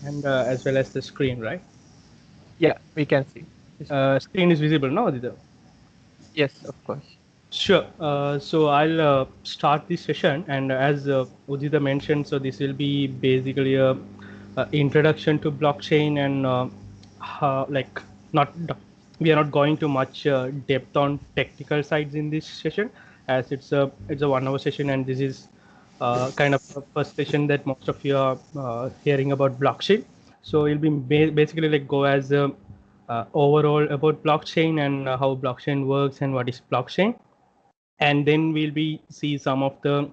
and as well as the screen, right? Yeah, we can see. Screen is visible now, Aditya. Yes, of course. Sure. So I'll start this session, and as Udita mentioned, so this will be basically a introduction to blockchain, and like not we are not going to much depth on technical sides in this session, as it's a 1 hour session, and this is kind of a first session that most of you are hearing about blockchain. So it'll be basically like go as overall about blockchain and how blockchain works and what is blockchain, and then we'll be see some of the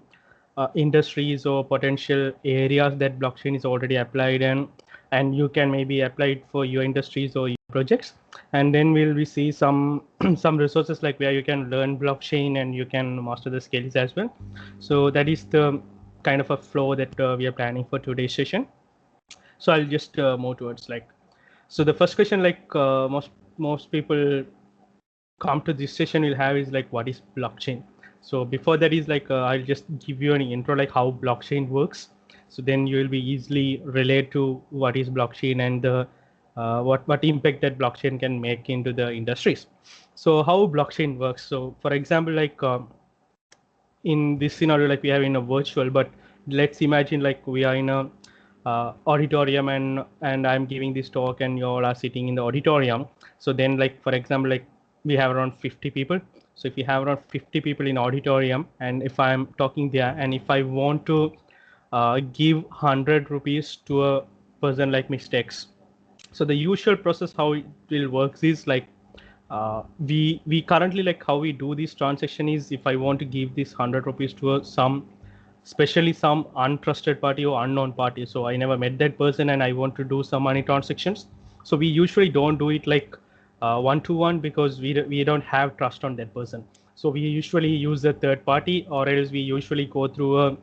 industries or potential areas that blockchain is already applied, and you can maybe apply it for your industries or your projects. And then we'll be see some some resources like where you can learn blockchain and you can master the skills as well. So that is the kind of a flow that we are planning for today's session. So I'll just move towards like, so the first question, like most people come to this session will have is like, what is blockchain? So before that is like, I'll just give you an intro like how blockchain works, so then you will be easily relate to what is blockchain and the what impact that blockchain can make into the industries. So how blockchain works, so for example like in this scenario like we have in a virtual, but let's imagine like we are in a auditorium, and I'm giving this talk and you all are sitting in the auditorium. So then like for example like we have around 50 people. So if you have around 50 people in auditorium, and if I'm talking there, and if I want to give 100 rupees to a person like mistakes, so the usual process how it will works is like, we currently like how we do this transaction is, if I want to give this 100 rupees to some, especially some untrusted party or unknown party, so I never met that person and I want to do some money transactions, so we usually don't do it like one to one, because we don't have trust on that person. So we usually use a third party, or else we usually go through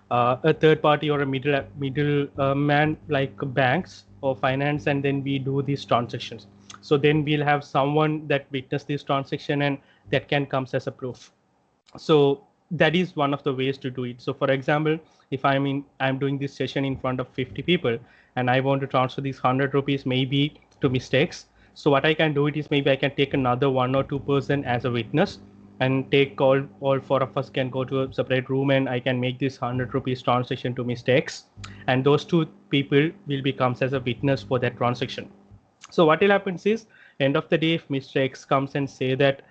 a third party or a middle man like banks or finance, and then we do these transactions. So then we'll have someone that witness this transaction, and that can comes as a proof. So that is one of the ways to do it. So for example, if I'm doing this session in front of 50 people, and I want to transfer these 100 rupees maybe to mistakes, so what I can do it is, maybe I can take another one or two person as a witness, and take all four of us can go to a separate room, and I can make this 100 rupees transaction to mistakes, and those two people will becomes as a witness for that transaction. So what will happen is, end of the day, if Mr. X comes and say that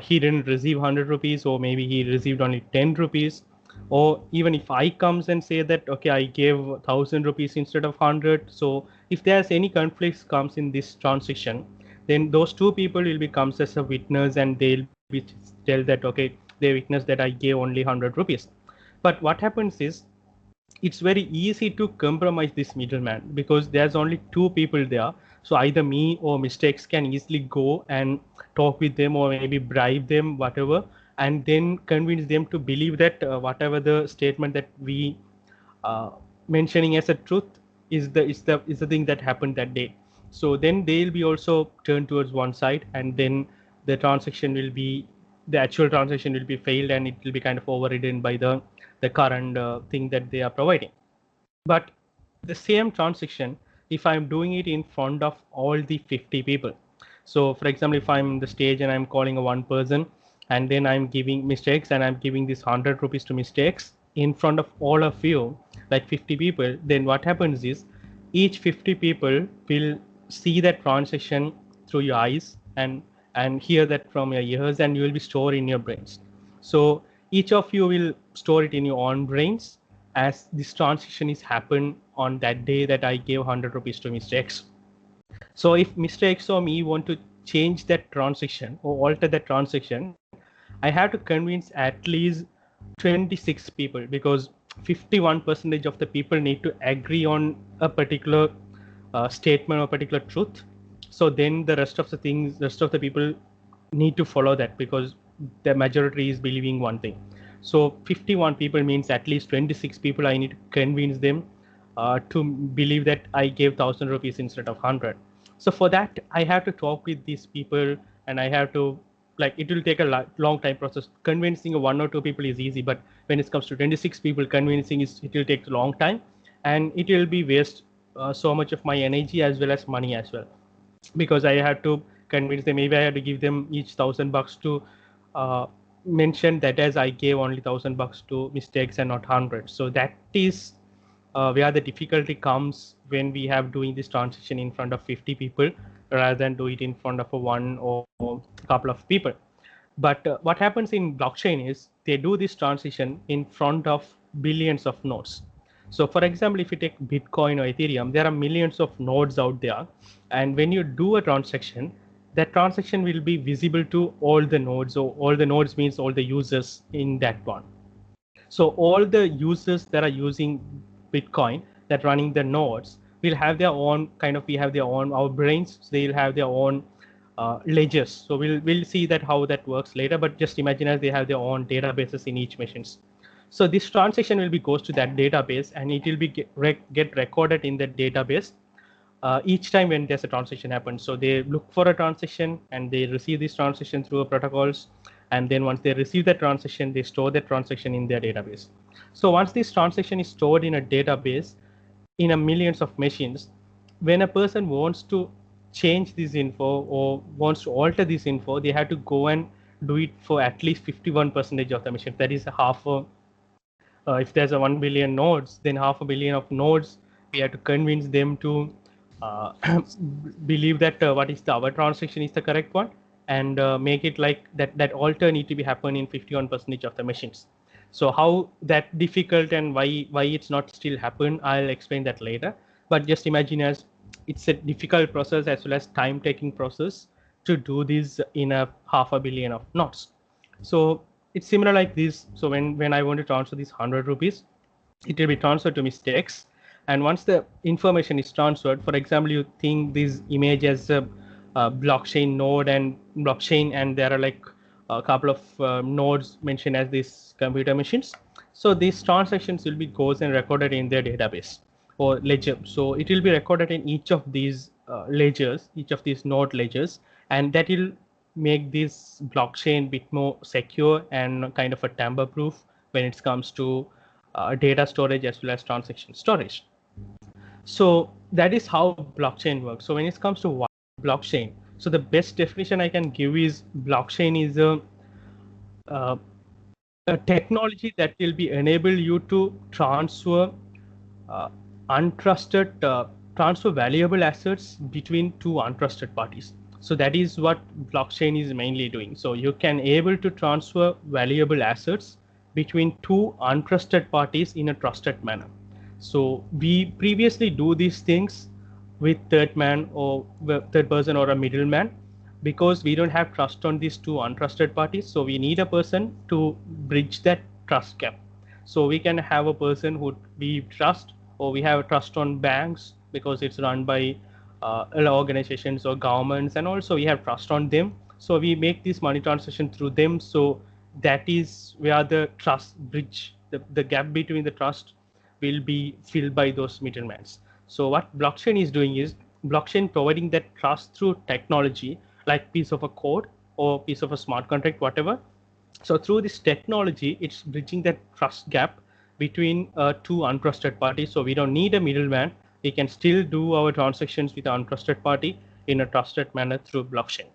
he didn't receive 100 rupees, or maybe he received only 10 rupees, or even if I comes and say that okay, I gave 1,000 rupees instead of 100, so if there's any conflicts comes in this transaction, then those two people will be comes as a witness, and they'll be tell that okay, they witness that I gave only 100 rupees. But what happens is, it's very easy to compromise this middleman, because there's only two people there. So either me or mistakes can easily go and talk with them, or maybe bribe them, whatever, and then convince them to believe that whatever the statement that we uh, mentioning as a truth is the thing that happened that day. So then they'll be also turned towards one side, and then the actual transaction will be failed, and it will be kind of overridden by the current thing that they are providing. But the same transaction, if I'm doing it in front of all the 50 people, so for example, if I'm on the stage and I'm calling a one person, and then I'm giving mistakes, and I'm giving this 100 rupees to mistakes in front of all of you, like 50 people, then what happens is, each 50 people will see that transaction through your eyes, and hear that from your ears, and you will be stored in your brains. So each of you will store it in your own brains, as this transaction is happened on that day that I gave 100 rupees to Mr. X. So if Mr. X or me want to change that transaction or alter that transaction, I have to convince at least 26 people, because 51% of the people need to agree on a particular statement or particular truth. So then the rest of the people need to follow that, because the majority is believing one thing. So 51 people means at least 26 people I need to convince them to believe that I gave 1,000 rupees instead of 100. So for that, I have to talk with these people, and I have to, like, it will take a long time process. Convincing one or two people is easy, but when it comes to 26 people, convincing it will take a long time, and it will be waste so much of my energy as well as money as well, because I had to convince them. Maybe I had to give them each $1,000 to mention that as I gave only $1,000 to mistakes and not 100. So that is where the difficulty comes when we have doing this transition in front of 50 people rather than do it in front of a one or a couple of people. But what happens in blockchain is they do this transition in front of billions of nodes. So, for example, if you take Bitcoin or Ethereum, there are millions of nodes out there. And when you do a transaction, that transaction will be visible to all the nodes, or all the nodes means all the users in that one. So all the users that are using Bitcoin, that running the nodes, will have their own kind of, we have their own, our brains, so they'll have their own ledgers. So we'll see that how that works later, but just imagine as they have their own databases in each machines. So this transaction will be goes to that database, and it will be get recorded in the database each time when there's a transaction happens. So they look for a transaction and they receive this transaction through protocols. And then once they receive that transaction, they store that transaction in their database. So once this transaction is stored in a database in a millions of machines, when a person wants to change this info or wants to alter this info, they have to go and do it for at least 51% of the machine. That is half a if there's a 1 billion nodes, then half a billion of nodes, we have to convince them to uh, believe that what is the our transaction is the correct one, and make it like that alter need to be happen in 51% of the machines. So how that difficult and why it's not still happen, I'll explain that later. But just imagine as it's a difficult process as well as time taking process to do this in a half a billion of nodes. So it's similar like this. So when I want to transfer these 100 rupees, it will be transferred to mistakes. And once the information is transferred, for example, you think this image as a blockchain node and blockchain, and there are like a couple of nodes mentioned as these computer machines. So these transactions will be goes and recorded in their database or ledger. So it will be recorded in each of these ledgers, each of these node ledgers, and that will make this blockchain bit more secure and kind of a tamper proof when it comes to data storage as well as transaction storage. So that is how blockchain works. So when it comes to blockchain, so the best definition I can give is blockchain is uh, a technology that will be enable you to transfer uh, untrusted transfer valuable assets between two untrusted parties. So that is what blockchain is mainly doing. So you can able to transfer valuable assets between two untrusted parties in a trusted manner. So we previously do these things with third man or third person or a middleman, because we don't have trust on these two untrusted parties. So we need a person to bridge that trust gap. So we can have a person who we trust, or we have trust on banks because it's run by organizations or governments, and also we have trust on them. So we make this money transaction through them. So that is where the trust bridge, the gap between the trust will be filled by those middlemen. So what blockchain is doing is blockchain providing that trust through technology, like piece of a code or piece of a smart contract, whatever. So through this technology, it's bridging that trust gap between two untrusted parties. So we don't need a middleman. We can still do our transactions with an untrusted party in a trusted manner through blockchain.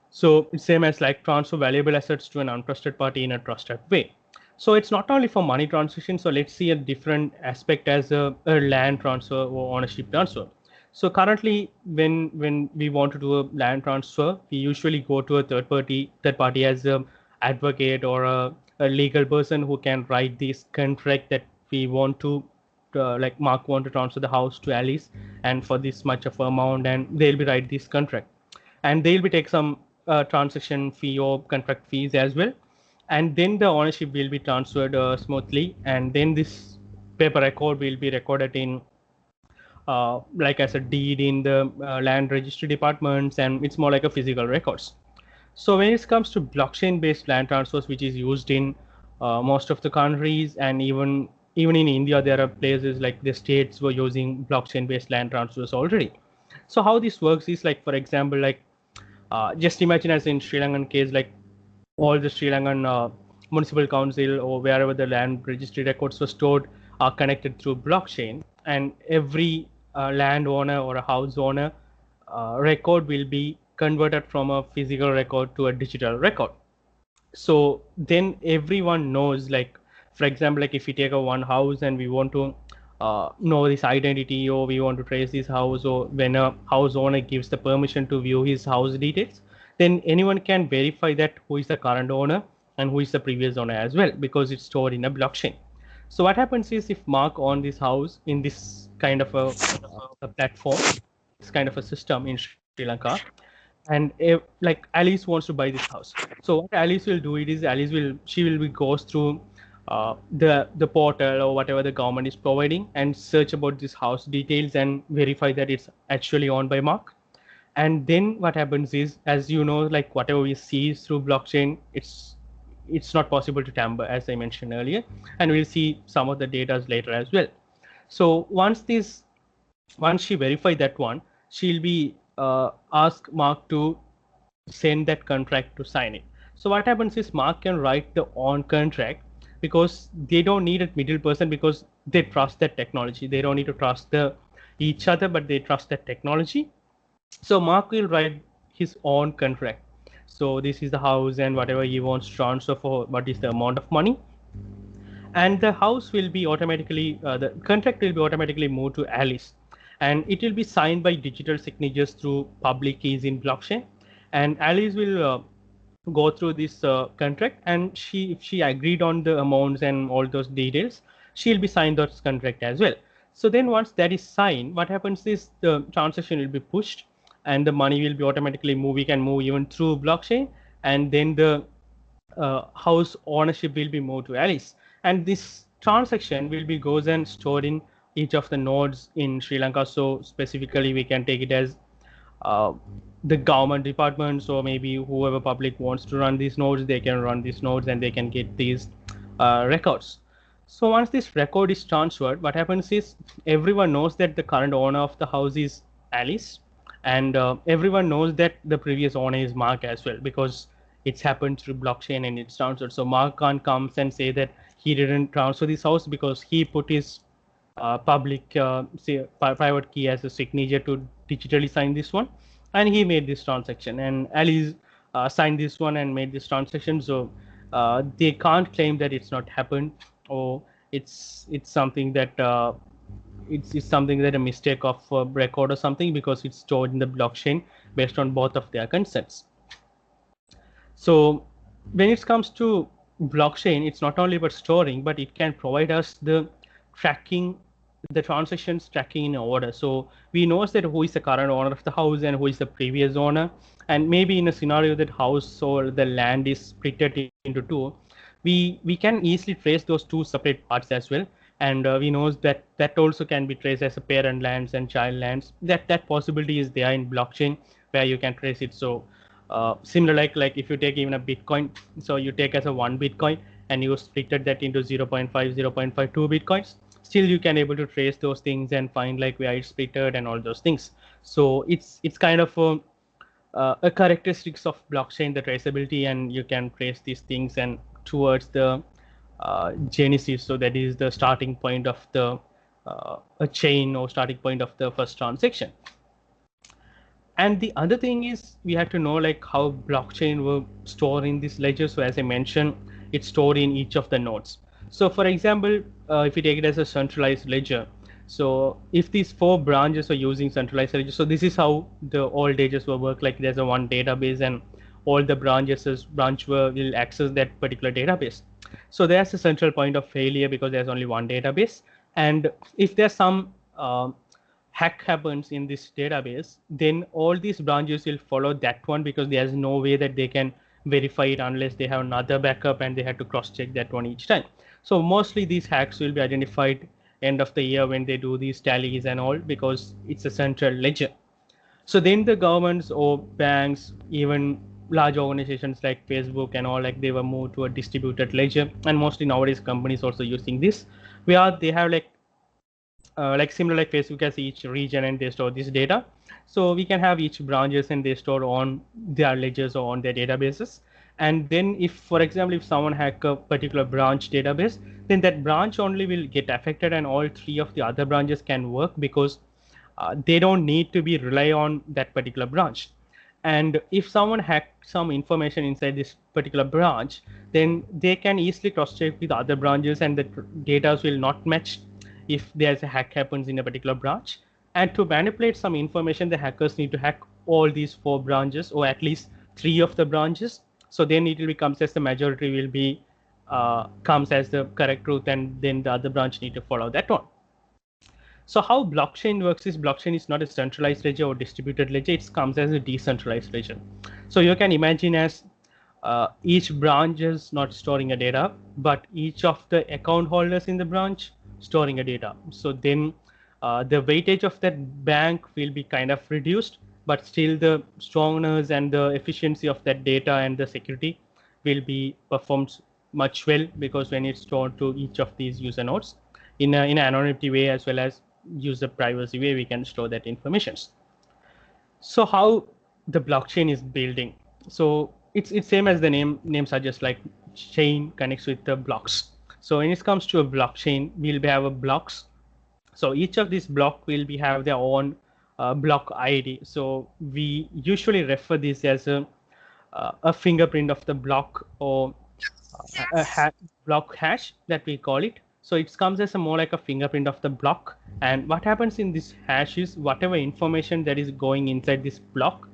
So it's same as like transfer valuable assets to an untrusted party in a trusted way. So it's not only for money transition. So let's see a different aspect as a land transfer or ownership transfer. So currently, when we want to do a land transfer, we usually go to a third party as a advocate or a legal person who can write this contract that we want to like Mark want to transfer the house to Alice, and for this much of amount, and they'll be write this contract, and they'll be take some transaction fee or contract fees as well, and then the ownership will be transferred smoothly, and then this paper record will be recorded in like as a deed in the land registry departments, and it's more like a physical records. So when it comes to blockchain based land transfers, which is used in most of the countries, and even in India, there are places like the states were using blockchain based land transfers already. So how this works is like, for example, like just imagine as in Sri Lankan case, like all the Sri Lankan municipal council or wherever the land registry records were stored are connected through blockchain. and every landowner or a house owner record will be converted from a physical record to a digital record. So then everyone knows, like for example, like if we take a one house and we want to know this identity, or we want to trace this house, or when a house owner gives the permission to view his house details, then anyone can verify that who is the current owner and who is the previous owner as well, because it's stored in a blockchain. So what happens is, if Mark own this house in this kind of a platform, this kind of a system in Sri Lanka, and if, like Alice wants to buy this house, so what Alice will do it is, she will be goes through the portal or whatever the government is providing, and search about this house details and verify that it's actually owned by Mark. And then what happens is, as you know, like whatever we see through blockchain, it's not possible to tamper, as I mentioned earlier, and we'll see some of the data later as well. So once she verify that one, she'll be ask Mark to send that contract to sign it. So what happens is, Mark can write the on contract, because they don't need a middle person, because they trust that technology. They don't need to trust the each other, but they trust that technology. So Mark will write his own contract. So this is the house, and whatever he wants to transfer for what is the amount of money, and the house will be automatically the contract will be automatically moved to Alice, and it will be signed by digital signatures through public keys in blockchain. And Alice will go through this contract, and if she agreed on the amounts and all those details, she'll be signed that contract as well. So then once that is signed, what happens is, the transaction will be pushed, and the money will be automatically moved. We can move even through blockchain, and then the house ownership will be moved to Alice, and this transaction will be goes and stored in each of the nodes in Sri Lanka. So specifically, we can take it as uh, the government departments, or maybe whoever public wants to run these nodes, they can run these nodes and they can get these records. So once this record is transferred, what happens is, everyone knows that the current owner of the house is Alice, and everyone knows that the previous owner is Mark as well, because it's happened through blockchain and it's transferred. So Mark can't come and say that he didn't transfer this house, because he put his public say private key as a signature to digitally sign this one, and he made this transaction, and Alice signed this one and made this transaction. So they can't claim that it's not happened, or it's something that it's something that a mistake of record or something, because it's stored in the blockchain based on both of their consents. So when it comes to blockchain, it's not only about storing, but it can provide us the tracking, the transactions tracking in order. So we know that who is the current owner of the house and who is the previous owner. And maybe in a scenario that house or the land is split into two, we can easily trace those two separate parts as well. And we know that that also can be traced as a parent lands and child lands. That possibility is there in blockchain, where you can trace it. So similar, like if you take even a Bitcoin, so you take as a one Bitcoin and you splitted that into 0.5, 0.52 Bitcoins, still you can able to trace those things and find like where it's splitted and all those things. So it's kind of a characteristics of blockchain, the traceability, and you can trace these things and towards the genesis. So that is the starting point of the a chain, or starting point of the first transaction. And the other thing is, we have to know like how blockchain will store in this ledger. So as I mentioned, it's stored in each of the nodes. So for example, if you take it as a centralized ledger, so if these four branches are using centralized ledger, so this is how the old ledgers will work. Like there's a one database, and all the branch will access that particular database. So there's a central point of failure, because there's only one database. And if there's some hack happens in this database, then all these branches will follow that one, because there's no way that they can verify it unless they have another backup and they have to cross check that one each time. So mostly these hacks will be identified end of the year when they do these tallies and all, because it's a central ledger. So then the governments or banks, even large organizations like Facebook and all, like they were moved to a distributed ledger. And mostly nowadays companies also using this, where they have like similar like Facebook has each region and they store this data. So we can have each branches and they store on their ledgers or on their databases. And then if, for example, if someone hack a particular branch database, then that branch only will get affected and all three of the other branches can work because they don't need to be rely on that particular branch. And if someone hacked some information inside this particular branch, then they can easily cross check with other branches and the data will not match if there's a hack happens in a particular branch. And to manipulate some information, the hackers need to hack all these four branches or at least three of the branches. So then it will becomes as the majority will be comes as the correct truth, and then the other branch need to follow that one. So how blockchain works is blockchain is not a centralized ledger or distributed ledger. It comes as a decentralized ledger. So you can imagine as each branch is not storing a data, but each of the account holders in the branch storing a data. So then the weightage of that bank will be kind of reduced, but still the strongness and the efficiency of that data and the security will be performed much well, because when it's stored to each of these user nodes in an anonymity way as well as user privacy way, we can store that information. So how the blockchain is building? So it's same as the name suggests, like chain connects with the blocks. So when it comes to a blockchain, we'll have a blocks. So each of these block will be have their own block ID. So we usually refer this as a fingerprint of the block, or block hash that we call it. So it comes as a more like a fingerprint of the block. And what happens in this hash is whatever information that is going inside this block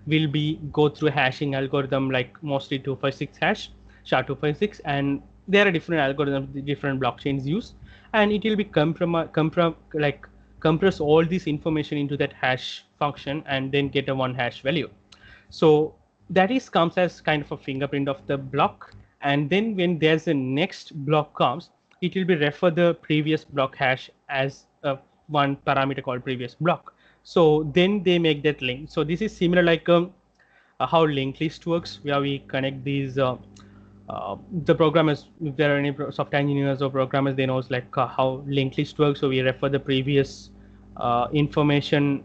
will be go through a hashing algorithm, like mostly 256 hash, SHA-256, and there are different algorithms the different blockchains use, and it will be compress all this information into that hash function and then get a one hash value. So that is comes as kind of a fingerprint of the block. And then when there's a next block comes, it will be refer the previous block hash as one parameter called previous block. So then they make that link. So this is similar like how linked list works, where we connect these the programmers, if there are any software engineers or programmers, they knows like how linked list works. So we refer the previous information,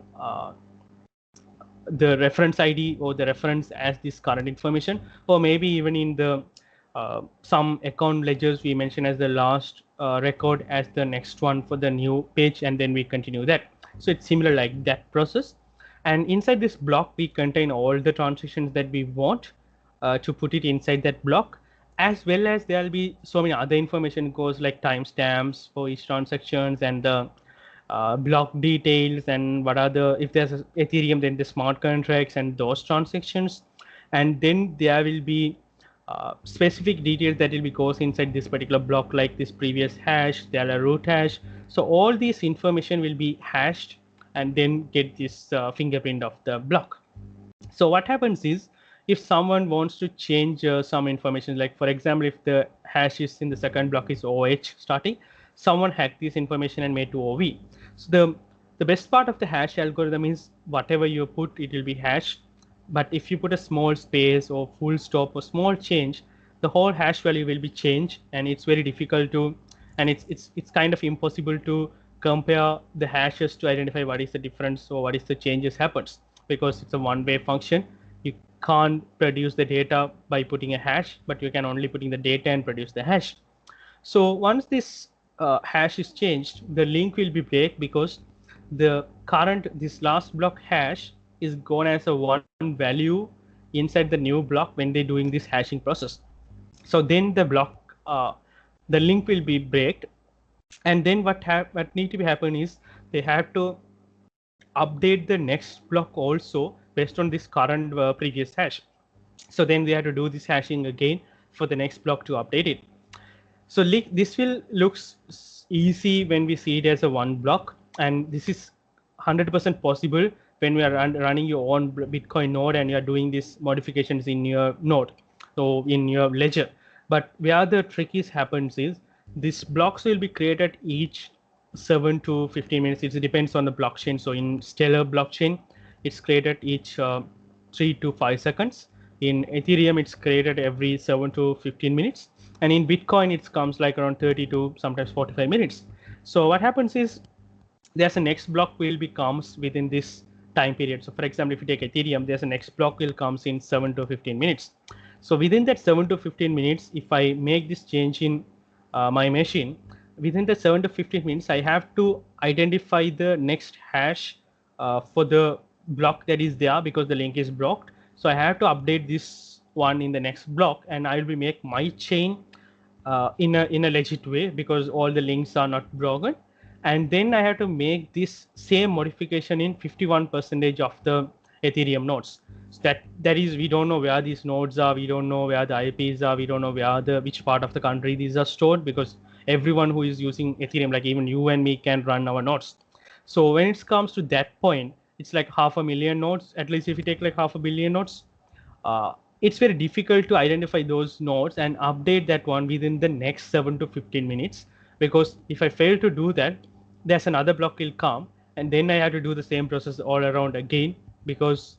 the reference ID or the reference as this current information, or maybe even in the some account ledgers we mention as the last record as the next one for the new page, and then we continue that. So it's similar like that process. And inside this block we contain all the transactions that we want to put it inside that block, as well as there will be so many other information goes like timestamps for each transactions, and the block details, and what are the, if there's a Ethereum, then the smart contracts and those transactions. And then there will be specific details that will be goes inside this particular block, like this previous hash, there are root hash. So all this information will be hashed and then get this fingerprint of the block. So what happens is, if someone wants to change some information, like for example, if the hash is in the second block is OH starting, someone hacked this information and made to OV. So the best part of the hash algorithm is whatever you put, it will be hashed. But if you put a small space or full stop or small change, the whole hash value will be changed, and it's very difficult to, and it's kind of impossible to compare the hashes to identify what is the difference or what is the changes happens, because it's a one-way function. You can't produce the data by putting a hash, but you can only put in the data and produce the hash. So once this hash is changed, the link will be break, because the current, this last block hash is gone as a one value inside the new block when they're doing this hashing process. So then the block, the link will be breaked, and then what need to be happen is they have to update the next block also based on this current previous hash. So then they have to do this hashing again for the next block to update it. So this will looks easy when we see it as a one block, and this is 100% possible when we are running your own Bitcoin node and you are doing these modifications in your node, so in your ledger. But where the trick is happens is, these blocks will be created each 7 to 15 minutes. It depends on the blockchain. So in Stellar blockchain, it's created each 3 to 5 seconds. In Ethereum, it's created every 7 to 15 minutes. And in Bitcoin, it comes like around 30 to sometimes 45 minutes. So what happens is, there's a next block will be comes within this time period. So for example, if you take Ethereum, there's a next block will comes in 7 to 15 minutes. So within that 7 to 15 minutes, if I make this change in my machine, within the 7 to 15 minutes, I have to identify the next hash for the block that is there because the link is blocked. So I have to update this one in the next block, and I will be make my chain in a legit way because all the links are not broken. And then I have to make this same modification in 51 percentage of the Ethereum nodes. So that is, we don't know where these nodes are, we don't know where the IPs are, we don't know where the which part of the country these are stored, because everyone who is using Ethereum, like even you and me, can run our nodes. So when it comes to that point, it's like 500,000 nodes. At least if you take like 500,000,000 nodes, it's very difficult to identify those nodes and update that one within the next 7 to 15 minutes, because if I fail to do that, there's another block will come, and then I have to do the same process all around again because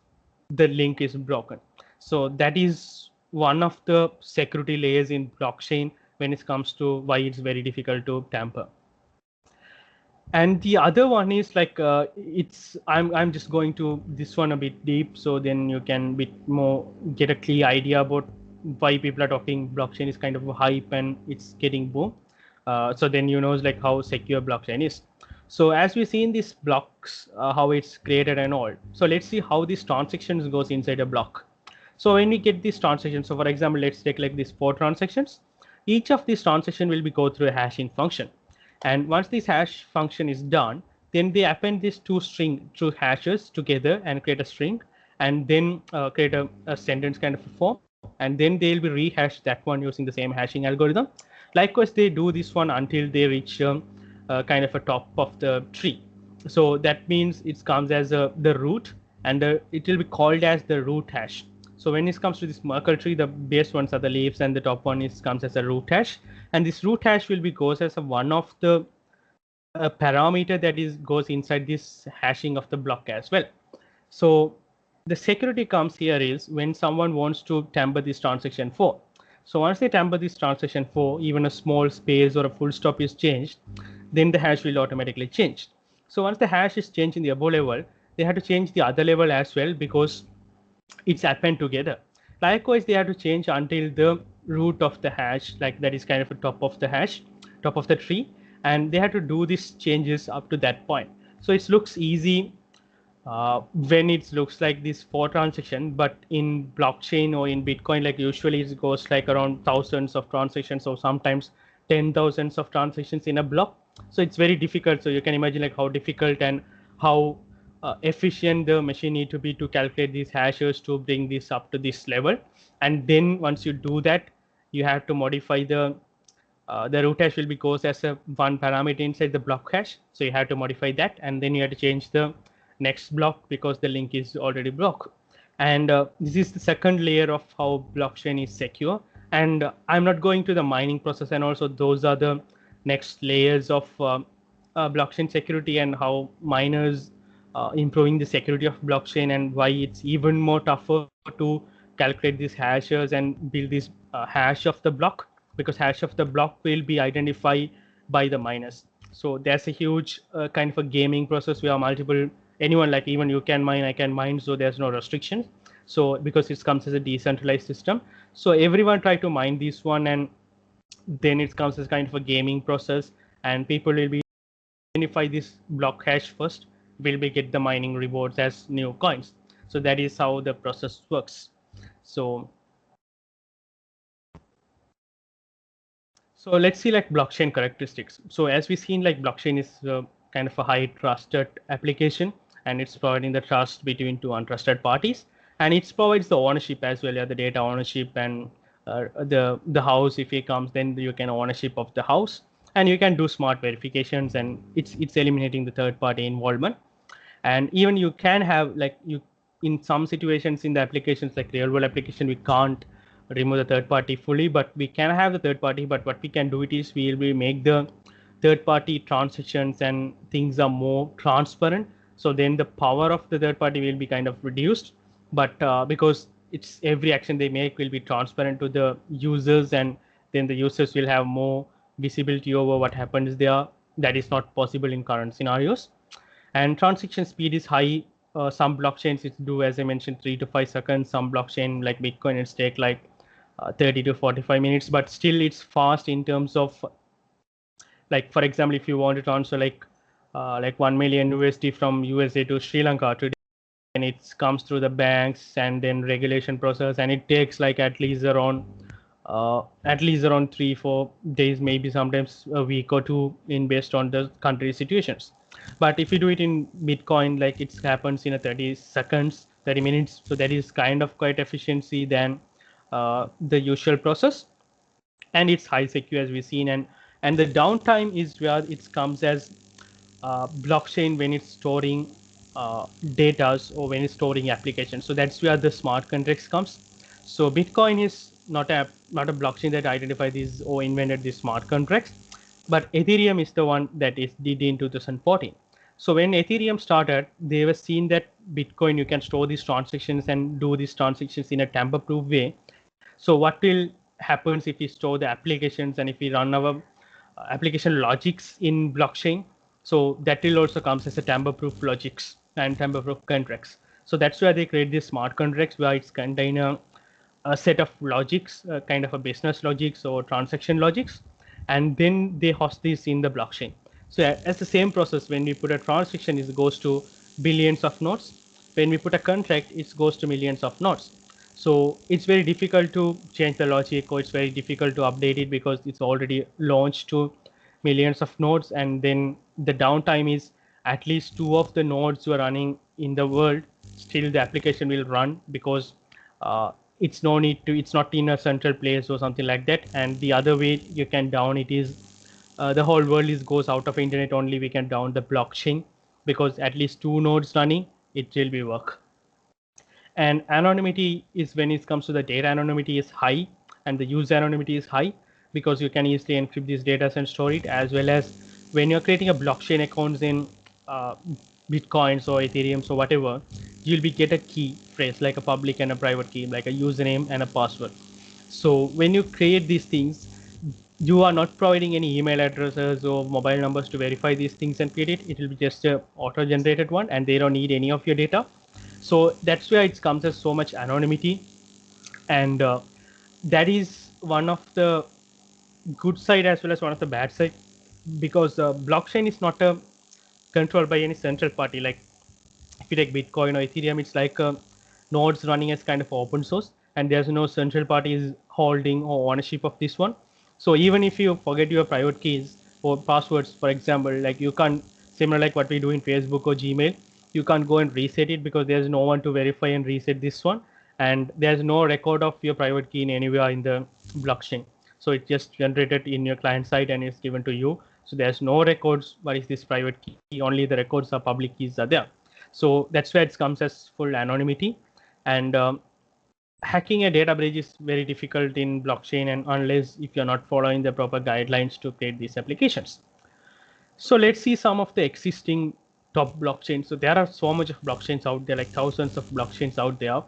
the link is broken. So that is one of the security layers in blockchain when it comes to why it's very difficult to tamper. And the other one is like it's I'm just going to this one a bit deep, so then you can bit more get a clear idea about why people are talking blockchain is kind of a hype and it's getting boom. So then you know like how secure blockchain is. So as we see in these blocks, how it's created and all, so let's see how these transactions goes inside a block. So when we get these transactions, so for example, let's take like these 4 transactions. Each of these transactions will be go through a hashing function. And once this hash function is done, then they append these two hashes together and create a string, and then create a sentence kind of a form, and then they'll be rehash that one using the same hashing algorithm. Likewise, they do this one until they reach kind of a top of the tree. So that means it comes as the root, and it will be called as the root hash. So when it comes to this Merkle tree, the base ones are the leaves, and the top one is comes as a root hash. And this root hash will be goes as one of the parameter that is goes inside this hashing of the block as well. So the security comes here is when someone wants to tamper this transaction 4. So once they tamper this transaction 4, even a small space or a full stop is changed, then the hash will automatically change. So once the hash is changed in the above level, they have to change the other level as well because it's append together. Likewise, they have to change until the root of the hash, like that is kind of a top of the hash, top of the tree, and they have to do these changes up to that point. So it looks easy when it looks like this 4 transaction, but in blockchain or in Bitcoin, like usually it goes like around thousands of transactions, or sometimes 10,000s of transactions in a block. So it's very difficult. So you can imagine like how difficult and how efficient the machine need to be to calculate these hashes to bring this up to this level. And then once you do that, you have to modify the root hash will be goes as a one parameter inside the block hash. So you have to modify that, and then you have to change the next block because the link is already blocked. And this is the second layer of how blockchain is secure. And I'm not going to the mining process, and also those are the next layers of blockchain security and how miners improving the security of blockchain, and why it's even more tougher to calculate these hashes and build this hash of the block, because hash of the block will be identified by the miners. So there's a huge kind of a gaming process where multiple anyone, like even you can mine, I can mine, so there's no restrictions. So because it comes as a decentralized system, so everyone try to mine this one, and then it comes as kind of a gaming process, and people will be identify this block hash first, will be get the mining rewards as new coins. So that is how the process works. So let's see like blockchain characteristics. So as we seen, like blockchain is kind of a high trusted application, and it's providing the trust between two untrusted parties, and it provides the ownership as well, yeah, the data ownership, and the house, if it comes, then you can ownership of the house, and you can do smart verifications, and it's eliminating the third party involvement. And even you can have like you in some situations in the applications, like real world application, we can't remove the third party fully, but we can have the third party. But what we can do it is we will make the third party transactions and things are more transparent, so then the power of the third party will be kind of reduced. But because it's every action they make will be transparent to the users, and then the users will have more visibility over what happens there. That is not possible in current scenarios. And transaction speed is high. Some blockchains it do, as I mentioned, 3 to 5 seconds. Some blockchain like Bitcoin it's take like 30 to 45 minutes, but still it's fast in terms of, like for example, if you want to transfer like 1 million USD from USA to Sri Lanka today, and it comes through the banks and then regulation process, and it takes like at least around 3 4 days, maybe sometimes a week or two, in based on the country situations. But if you do it in Bitcoin, like it happens in a 30 seconds, 30 minutes, so that is kind of quite efficiency than the usual process, and it's high secure as we've seen. And the downtime is where it comes as blockchain when it's storing data, or when it's storing applications. So that's where the smart contracts comes. So Bitcoin is not a blockchain that identified these or invented these smart contracts, but Ethereum is the one that is did in 2014. So when Ethereum started, they were seeing that Bitcoin, you can store these transactions and do these transactions in a tamper-proof way. So what will happens if we store the applications and if we run our application logics in blockchain? So that will also comes as a tamper-proof logics and tamper-proof contracts. So that's why they create these smart contracts, where it's contain a set of logics, kind of a business logics or transaction logics, and then they host this in the blockchain. So as the same process, when we put a transaction, it goes to billions of nodes. When we put a contract, it goes to millions of nodes. So it's very difficult to change the logic, or it's very difficult to update it, because it's already launched to millions of nodes. And then the downtime is at least two of the nodes were running in the world, still the application will run, because it's no need to, it's not in a central place or something like that. And the other way you can down it is, the whole world is goes out of internet only, we can down the blockchain, because at least two nodes running, it will be work. And anonymity is, when it comes to the data, anonymity is high, and the user anonymity is high, because you can easily encrypt these data and store it. As well as when you're creating a blockchain accounts in uh, Bitcoins or Ethereum, so whatever, you'll be get a key phrase, like a public and a private key, like a username and a password. So when you create these things, you are not providing any email addresses or mobile numbers to verify these things and create it. It will be just a auto generated one, and they don't need any of your data. So that's where it comes as so much anonymity. And that is one of the good side as well as one of the bad side, because blockchain is not controlled by any central party. Like if you take Bitcoin or Ethereum, it's like nodes running as kind of open source, and there's no central party is holding or ownership of this one. So even if you forget your private keys or passwords, for example, like you can't, similar like what we do in Facebook or Gmail, you can't go and reset it, because there's no one to verify and reset this one, and there's no record of your private key in anywhere in the blockchain. So it's just generated in your client side and it's given to you. So there's no records what is this private key, only the records are public keys are there. So that's where it comes as full anonymity. And hacking a data bridge is very difficult in blockchain, and unless if you're not following the proper guidelines to create these applications. So let's see some of the existing top blockchains. So there are so much of blockchains out there, like thousands of blockchains out there,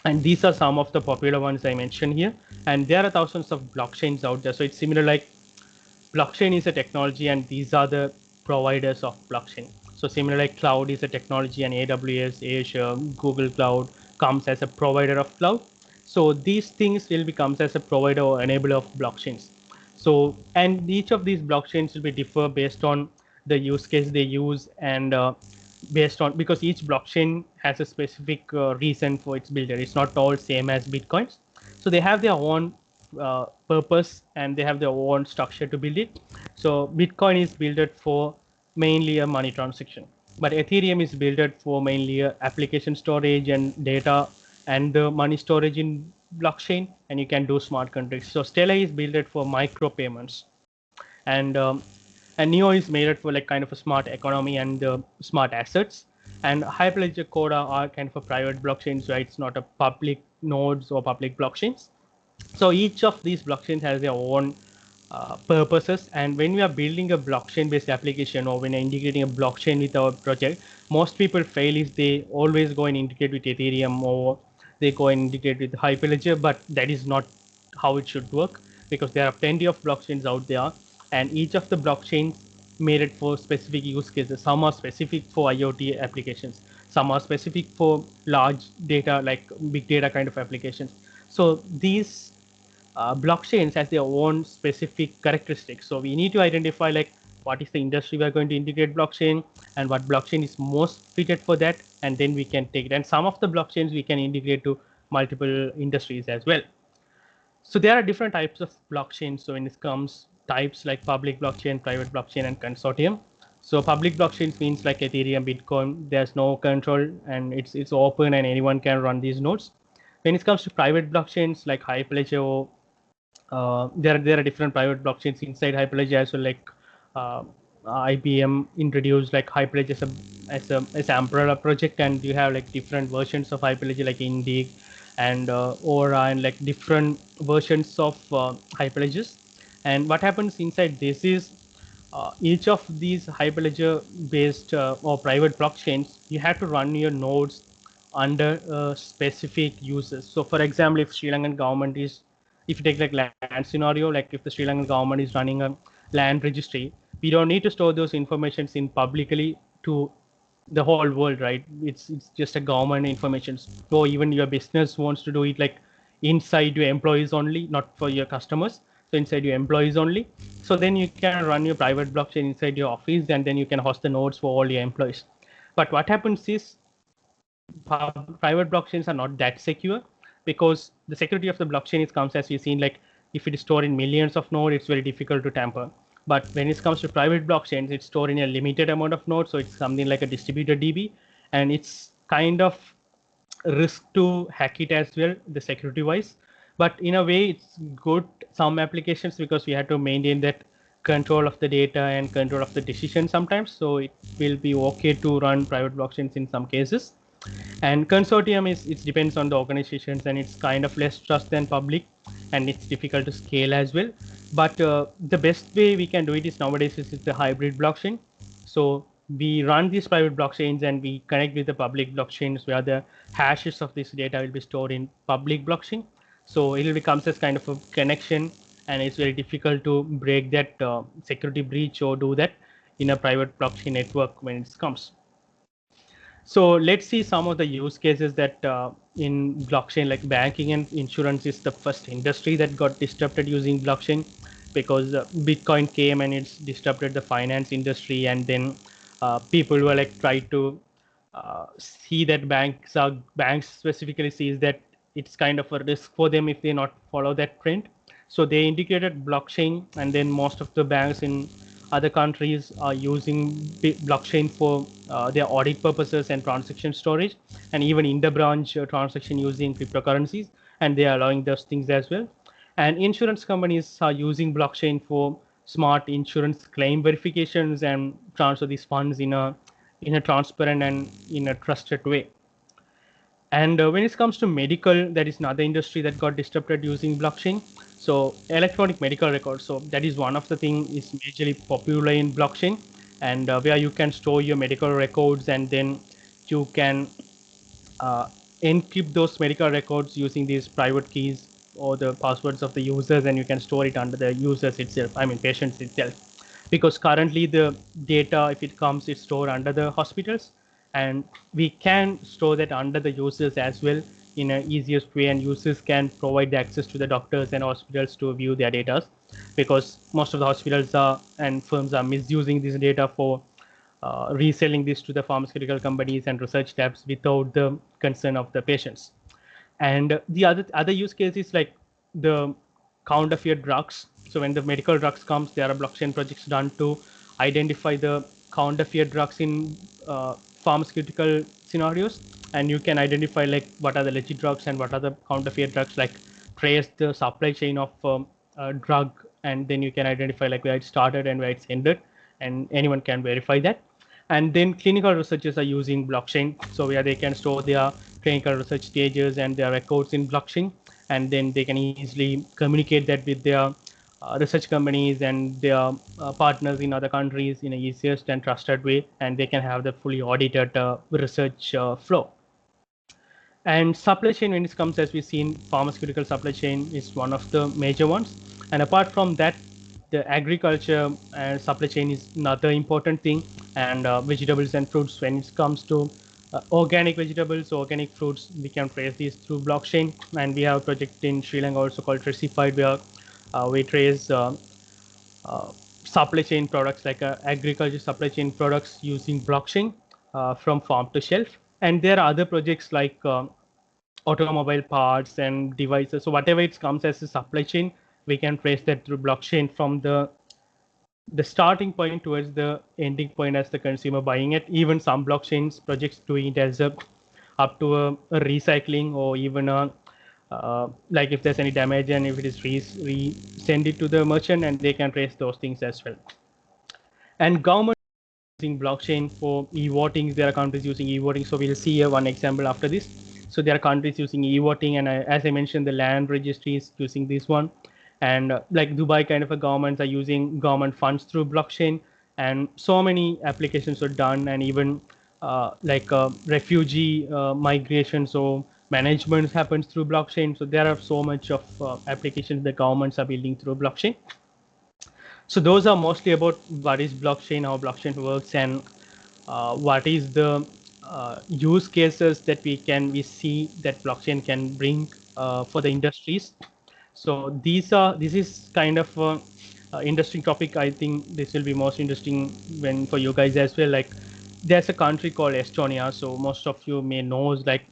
and these are some of the popular ones I mentioned here. And there are thousands of blockchains out there. So it's similar like blockchain is a technology, and these are the providers of blockchain. So similar like cloud is a technology, and AWS, Azure, Google Cloud comes as a provider of cloud. So these things will becomes as a provider or enabler of blockchains. So, and each of these blockchains will be differ based on the use case they use, and based on, because each blockchain has a specific reason for its builder. It's not all same as Bitcoins. So they have their own purpose, and they have their own structure to build it. So Bitcoin is built for mainly a money transaction, but Ethereum is built for mainly a application storage and data and the money storage in blockchain, and you can do smart contracts. So Stellar is built for micro payments, and Neo is made it for like kind of a smart economy and smart assets. And Hyperledger Coda are kind of a private blockchains, where it's not a public nodes or public blockchains. So each of these blockchains has their own purposes. And when we are building a blockchain based application, or when integrating a blockchain with our project, most people fail is they always go and integrate with Ethereum, or they go and integrate with Hyperledger, but that is not how it should work, because there are plenty of blockchains out there, and each of the blockchains made it for specific use cases. Some are specific for IoT applications, some are specific for large data, like big data kind of applications. So these blockchains has their own specific characteristics. So we need to identify like what is the industry we are going to integrate blockchain and what blockchain is most fitted for that, and then we can take it. And some of the blockchains we can integrate to multiple industries as well. So there are different types of blockchains. So when it comes types like public blockchain, private blockchain, and consortium. So public blockchains means like Ethereum, Bitcoin. There's no control and it's open and anyone can run these nodes. When it comes to private blockchains like Hyperledger or there are different private blockchains inside Hyperledger as well. Like uh, IBM introduced like Hyperledger as an umbrella project, and you have like different versions of Hyperledger like Indig and Aura and like different versions of Hyperledgers. And what happens inside this is each of these Hyperledger based or private blockchains, you have to run your nodes under specific uses. So for example, if Sri Lankan government is, if you take like land scenario, like if the Sri Lankan government is running a land registry, we don't need to store those informations in publicly to the whole world, right? It's just a government information. So even your business wants to do it like inside your employees only, not for your customers. So inside your employees only. So then you can run your private blockchain inside your office, and then you can host the nodes for all your employees. But what happens is private blockchains are not that secure, because the security of the blockchain is comes as we've seen, like if it is stored in millions of nodes, it's very difficult to tamper. But when it comes to private blockchains, it's stored in a limited amount of nodes, so it's something like a distributed DB, and it's kind of risk to hack it as well, the security wise. But in a way, it's good some applications because we have to maintain that control of the data and control of the decision sometimes. So it will be okay to run private blockchains in some cases. And consortium is, it depends on the organizations, and it's kind of less trust than public, and it's difficult to scale as well. But the best way we can do it is nowadays is the hybrid blockchain. So we run these private blockchains and we connect with the public blockchains where the hashes of this data will be stored in public blockchain. So it will becomes as kind of a connection, and it's very difficult to break that security breach or do that in a private blockchain network when it comes. So let's see some of the use cases that in blockchain, like banking and insurance is the first industry that got disrupted using blockchain, because Bitcoin came and it's disrupted the finance industry, and then people were like try to see that banks specifically sees that it's kind of a risk for them if they not follow that trend. So they integrated blockchain, and then most of the banks in other countries are using blockchain for their audit purposes and transaction storage, and even interbranch transaction using cryptocurrencies, and they are allowing those things as well. And insurance companies are using blockchain for smart insurance claim verifications and transfer these funds in a transparent and in a trusted way. And when it comes to medical, that is another industry that got disrupted using blockchain. So electronic medical records. So that is one of the things is majorly popular in blockchain, and where you can store your medical records, and then you can uh, encrypt those medical records using these private keys or the passwords of the users, and you can store it under the users itself. I mean, patients itself, because currently the data, if it comes, it's stored under the hospitals, and we can store that under the users as well in an easiest way, and users can provide the access to the doctors and hospitals to view their data, because most of the hospitals are and firms are misusing this data for reselling this to the pharmaceutical companies and research labs without the consent of the patients. And the other use case is like the counterfeit drugs. So when the medical drugs comes, there are blockchain projects done to identify the counterfeit drugs in pharmaceutical scenarios, and you can identify like what are the legit drugs and what are the counterfeit drugs, like trace the supply chain of a drug, and then you can identify like where it started and where it's ended, and anyone can verify that. And then clinical researchers are using blockchain, so where they can store their clinical research stages and their records in blockchain, and then they can easily communicate that with their research companies and their partners in other countries in a easiest and trusted way, and they can have the fully audited research flow. And supply chain, when it comes, as we've seen, pharmaceutical supply chain is one of the major ones. And apart from that, the agriculture and supply chain is another important thing. And vegetables and fruits, when it comes to organic vegetables, organic fruits, we can trace these through blockchain. And we have a project in Sri Lanka also called Traceability, where we trace uh, supply chain products like agriculture supply chain products using blockchain from farm to shelf. And there are other projects like automobile parts and devices. So whatever it comes as a supply chain, we can trace that through blockchain from the starting point towards the ending point as the consumer buying it. Even some blockchains projects doing it as a up to a recycling, or even a like if there's any damage and if it is re send it to the merchant and they can trace those things as well. And government using blockchain for e-voting. There are countries using e-voting. So we'll see one example after this. So there are countries using e-voting, and as I mentioned, the land registry is using this one. And like Dubai kind of a governments are using government funds through blockchain, and so many applications are done, and even like refugee migration, so management happens through blockchain. So there are so much of applications the governments are building through blockchain. So those are mostly about what is blockchain, how blockchain works, and what is the use cases that we see that blockchain can bring for the industries. So this is kind of a, interesting topic. I think this will be most interesting when for you guys as well. Like there's a country called Estonia. So most of you may know is like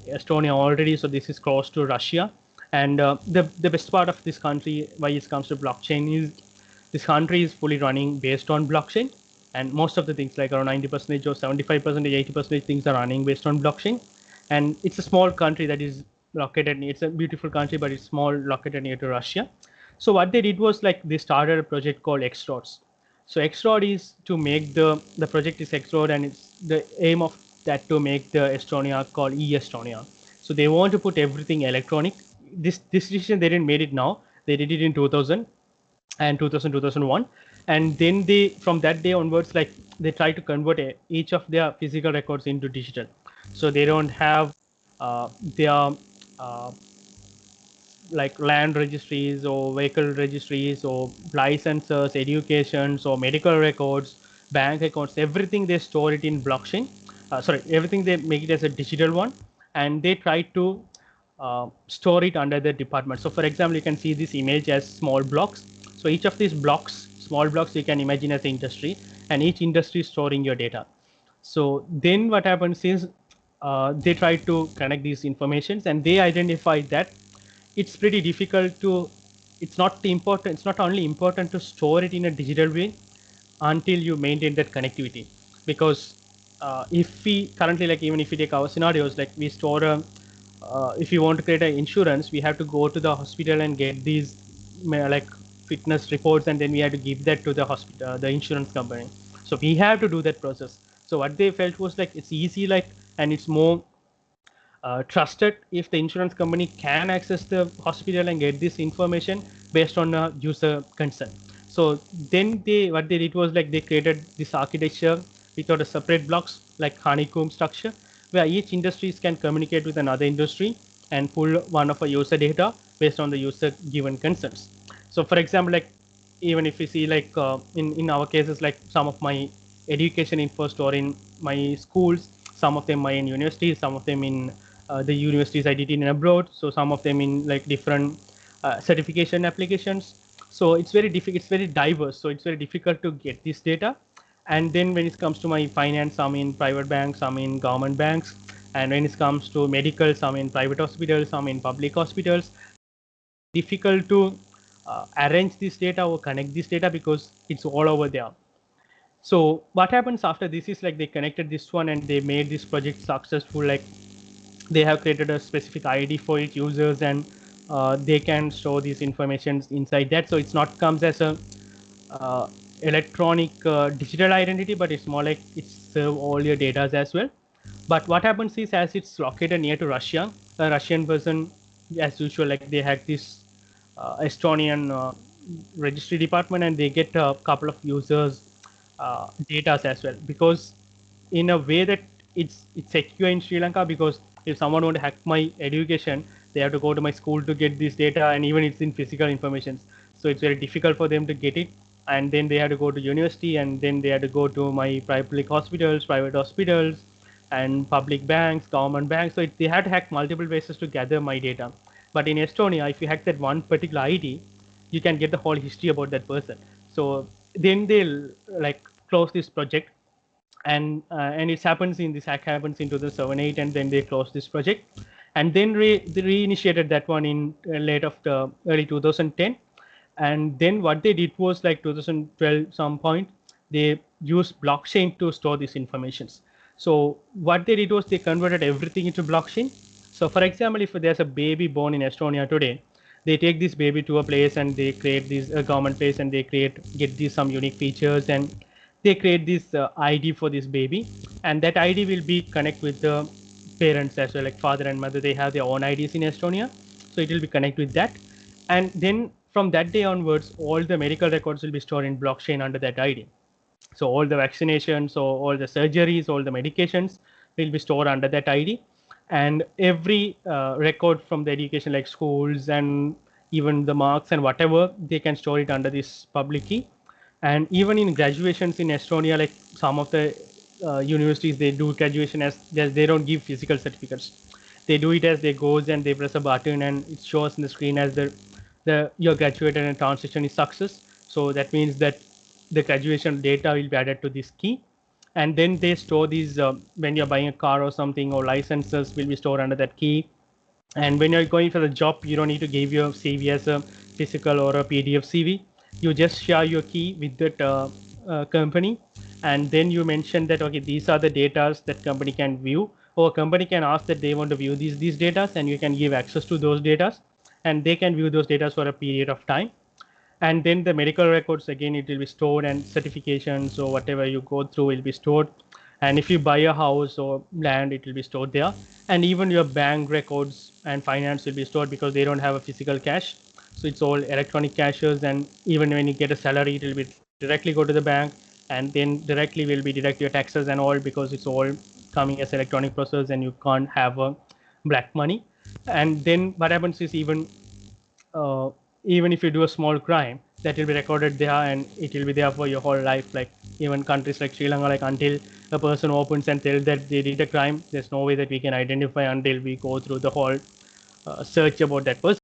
Estonia already. So this is close to Russia, and the best part of this country, why it comes to blockchain, is this country is fully running based on blockchain, and most of the things like around 90% or 75%, 80% things are running based on blockchain. And it's a small country that is located. It's a beautiful country, but it's small, located near to Russia. So what they did was like they started a project called Xdots. So Xdot is to make the project is Xdot, and it's the aim of that to make the Estonia called e-Estonia. So they want to put everything electronic. This decision they didn't made it now. They did it in 2000 and 2000 2001, and then they from that day onwards, like they try to convert each of their physical records into digital. So they don't have their uh, like land registries or vehicle registries or licenses, educations or medical records, bank accounts, everything they store it in blockchain. Sorry, everything they make it as a digital one, and they try to store it under the department. So for example, you can see this image as small blocks. So each of these blocks, small blocks, you can imagine as industry, and each industry is storing your data. So then what happens is they try to connect these informations, and they identify that it's pretty difficult to, it's not only important to store it in a digital way until you maintain that connectivity. Because if we currently, like even if we take our scenarios, like we store a if you want to create an insurance, we have to go to the hospital and get these like fitness reports, and then we have to give that to the hospital, the insurance company. So we have to do that process. So what they felt was like it's easy, like, and it's more trusted if the insurance company can access the hospital and get this information based on user consent. So then they what they did was like they created this architecture without a separate blocks like honeycomb structure, where each industries can communicate with another industry and pull one of a user data based on the user given consents. So for example, like even if we see like in our cases, like some of my education info store in my schools, some of them are in universities, some of them in the universities I did in abroad, so some of them in like different certification applications. So it's very difficult, it's very diverse, so it's very difficult to get this data. And then when it comes to my finance, I'm in private banks, I'm in government banks. And when it comes to medical, some in private hospitals, some in public hospitals. Difficult to arrange this data or connect this data because it's all over there. So what happens after this is like they connected this one and they made this project successful. Like they have created a specific ID for its users, and they can store these informations inside that. So it's not comes as a uh, electronic digital identity, but it's more like it's serve all your data as well. But what happens is, as it's located near to Russia, a Russian person, as usual, like they have this Estonian registry department, and they get a couple of users data as well, because in a way that it's secure in Sri Lanka. Because if someone want to hack my education, they have to go to my school to get this data, and even it's in physical information, so it's very difficult for them to get it. And then they have to go to university, and then they have to go to my public hospitals, private hospitals, and public banks, government banks. So they had to hack multiple places to gather my data. But in Estonia, if you hack that one particular ID, you can get the whole history about that person. So then they'll like close this project, and it happens in this hack happens in 2007-8, and then they closed this project, and then they reinitiated that one in late of the early 2010. And then what they did was like 2012 some point, they used blockchain to store these informations. So what they did was they converted everything into blockchain. So for example, if there's a baby born in Estonia today, they take this baby to a place and they create this government place, and they get these some unique features, and they create this ID for this baby, and that ID will be connect with the parents as well, like father and mother. They have their own IDs in Estonia, so it will be connect with that. And then from that day onwards, all the medical records will be stored in blockchain under that ID. So all the vaccinations, so all the surgeries, all the medications will be stored under that ID. And every record from the education, like schools and even the marks and whatever, they can store it under this public key. And even in graduations in Estonia, like some of the universities, they do graduation as they don't give physical certificates. They do it as they goes, and they press a button and it shows in the screen as the you're graduated and transition is success. So that means that the graduation data will be added to this key, and then they store these when you're buying a car or something, or licenses will be stored under that key. And when you're going for the job, you don't need to give your CV as a physical or a PDF CV. You just share your key with that company, and then you mention that okay, these are the data that company can view, or company can ask that they want to view these data, and you can give access to those data, and they can view those data for a period of time. And then the medical records, again it will be stored, and certifications or whatever you go through will be stored. And if you buy a house or land, it will be stored there. And even your bank records and finance will be stored, because they don't have a physical cash, so it's all electronic cashes. And even when you get a salary, it will be directly go to the bank, and then directly will be deduct your taxes and all, because it's all coming as electronic process, and you can't have a black money. And then what happens is, uh, even if you do a small crime, that will be recorded there, and it will be there for your whole life. Like even countries like Sri Lanka, like until a person opens and tells that they did a crime, there's no way that we can identify until we go through the whole search about that person.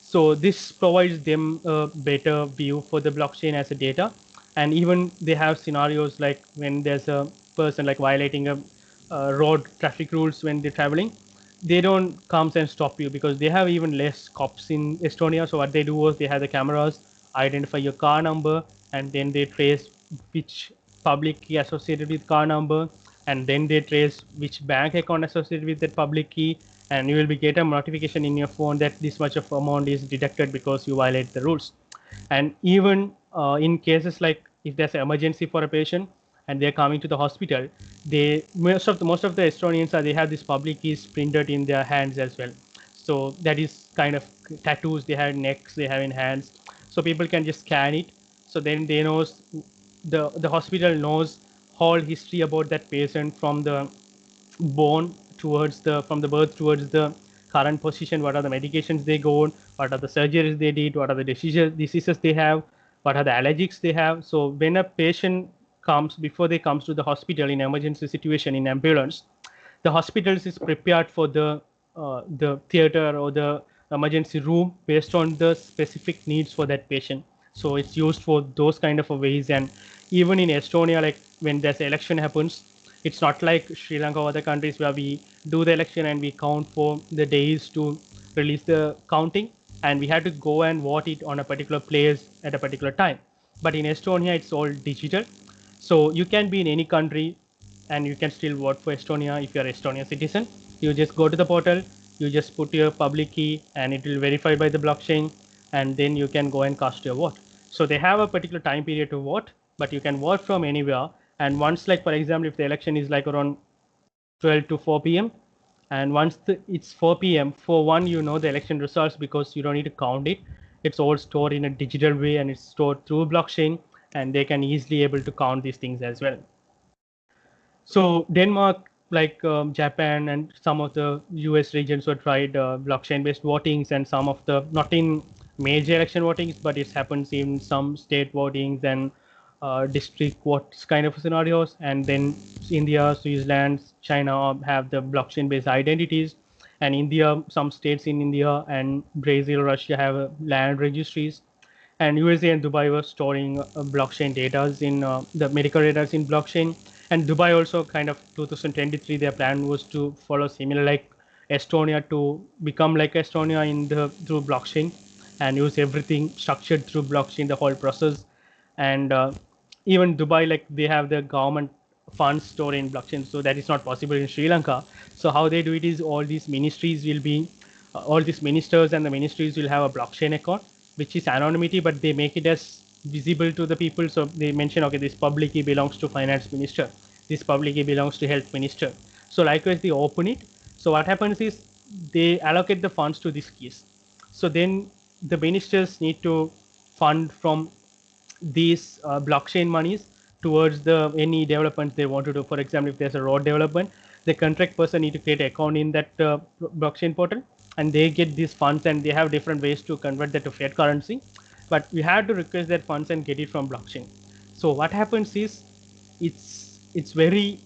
So this provides them a better view for the blockchain as a data. And even they have scenarios like when there's a person like violating a road traffic rules when they're traveling, they don't come and stop you, because they have even less cops in Estonia. So what they do is they have the cameras identify your car number, and then they trace which public key associated with car number, and then they trace which bank account associated with that public key, and you will be get a notification in your phone that this much of amount is deducted because you violate the rules. And even in cases like if there's an emergency for a patient and they're coming to the hospital, they most of the Estonians are, they have these public keys printed in their hands as well. So that is kind of tattoos they have in necks, they have in hands, so people can just scan it. So then they knows, the hospital knows whole history about that patient from the born towards the from the birth towards the current position. What are the medications they go on, what are the surgeries they did, what are the diseases they have, what are the allergies they have. So when a patient comes, before they comes to the hospital in emergency situation in ambulance, the hospitals is prepared for the theater or the emergency room based on the specific needs for that patient. So it's used for those kind of a ways. And even in Estonia, like when there's election happens, it's not like Sri Lanka or other countries where we do the election and we count for the days to release the counting, and we have to go and vote it on a particular place at a particular time. But in Estonia, it's all digital. So you can be in any country and you can still vote for Estonia if you're an Estonian citizen. You just go to the portal, you just put your public key, and it will verify by the blockchain, and then you can go and cast your vote. So they have a particular time period to vote, but you can vote from anywhere. And once, like for example, if the election is like around 12 to 4 p.m., and once it's 4 p.m. for one, you know the election results, because you don't need to count it. It's all stored in a digital way, and it's stored through blockchain, and they can easily able to count these things as well. So Denmark, like Japan and some of the US regions were tried blockchain-based votings, and some of the, not in major election votings, but it happens in some state votings and district, what kind of scenarios, and then India, Switzerland, China have the blockchain-based identities, and India, some states in India and Brazil, Russia have land registries, and USA and Dubai were storing blockchain data in the medical data in blockchain, and Dubai also kind of 2023 their plan was to follow similar like Estonia to become like Estonia in the through blockchain and use everything structured through blockchain the whole process, and even Dubai like they have the government funds stored in blockchain, so that is not possible in Sri Lanka. So how they do it is all these ministries will be all these ministers and the ministries will have a blockchain account which is anonymity, but they make it as visible to the people. So they mention, okay, this public key belongs to finance minister, this public key belongs to health minister. So likewise they open it. So what happens is they allocate the funds to these keys. So then the ministers need to fund from these blockchain monies towards the any developments they want to do. For example, if there's a road development, the contract person need to create an account in that blockchain portal, and they get these funds, and they have different ways to convert that to fiat currency. But we have to request that funds and get it from blockchain. So what happens is it's very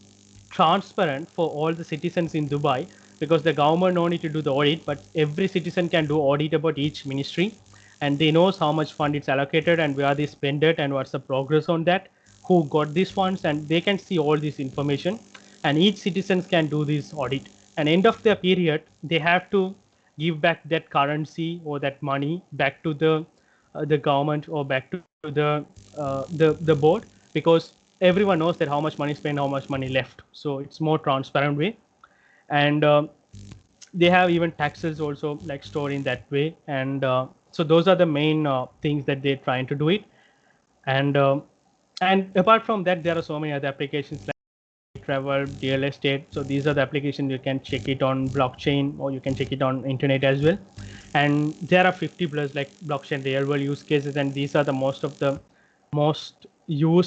transparent for all the citizens in Dubai, because the government no need to do the audit, but every citizen can do audit about each ministry, and they knows how much fund it's allocated and where they spend it and what's the progress on that, who got these funds, and they can see all this information, and each citizen can do this audit. And end of the period, they have to give back that currency or that money back to the government or back to the board, because everyone knows that how much money spent, how much money left. So it's more transparent way, and they have even taxes also like stored in that way, and so those are the main things that they're trying to do it, and apart from that, there are so many other applications like travel, real estate. So these are the applications you can check it on blockchain or you can check it on internet as well. And there are 50 plus like blockchain real world use cases, and these are the most of the most used